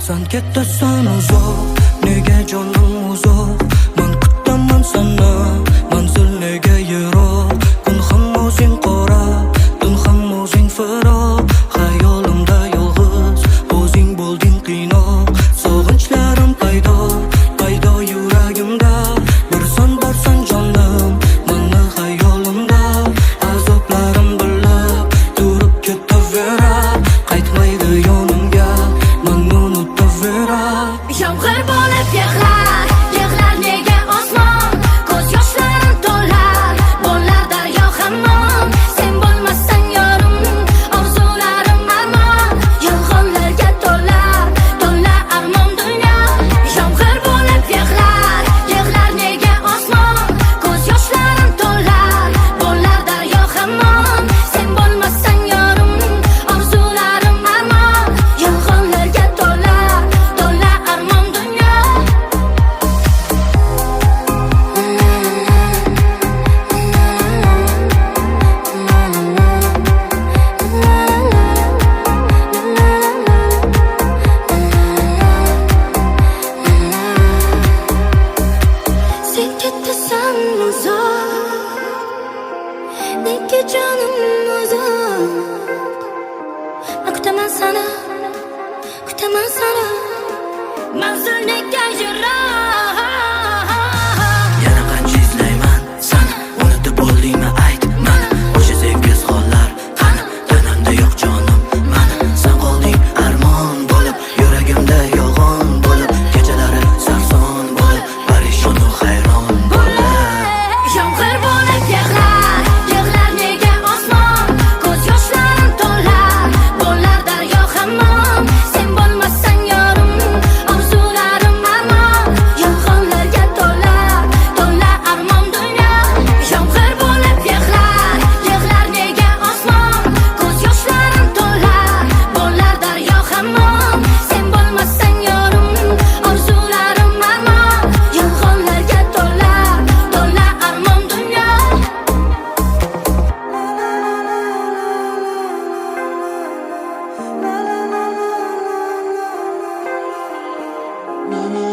Sen ketasan uzoq, nega jonim uzoq? Men kutaman seni, manzil nega yiroq? Kun ham o'zing qora, tun ham o'zing firoq. Xayolimda yolg'iz, o'zing bo'lding qiynoq. Sog'inchlarim paydo, paydo yuragimda. Bir sen borsan jonim, meni xayolimda. Azoblarim birlab, turib ketaveradi. Qaytmaydi yonimga, meni unutaveradi. Yomg'ir bo'lib yig'lar, yig'lar nega osmon? Ko'z yoshlarim to'lar, bo'lar daryo hammom. Sen bo'lmasang yorim, orzularim armon. Yolg'onlarga to'lar, to'lar armon dunyo. Yomg'ir bo'lib yig'lar, yig'lar nega osmon? Ko'z yoshlarim to'lar, bo'lar daryo hammom. Sen bo'lmasang yorim, orzularim armon. Yolg'onlarga to'lar, to'lar armon dunyo. Sen ketasan uzoq, nega jonim uzoq? Men kutaman seni, kutaman seni. Manzil nega yiroq? Yana qancha izlayman seni, unutib bo'ldingmi ayt mana. O'sha sevgisiz hollar qani, tanamda yo'q jonim mani. Sen qolding armon bo'lib, yuragimda yolg'on bo'lib. Kechalari sarson bo'lib, parishonu hayron bo'lib. Yomg'ir bo'lib yig'lar, yig'lar nega osmon? Ko'z yoshlarim to'lar, bo'lar daryo hammom. Sen bo'lmasang yorim, orzularim armon. Yolg'onlarga to'lar, to'lar armon dunyo. Yomg'ir bo'lib yig'lar, yig'lar nega osmon? Ko'z yoshlarim to'lar, bo'lar daryo hammom. Sen bo'lmasang yorim, orzularim armon. Yolg'onlarga to'lar, to'lar armon dunyo. Na na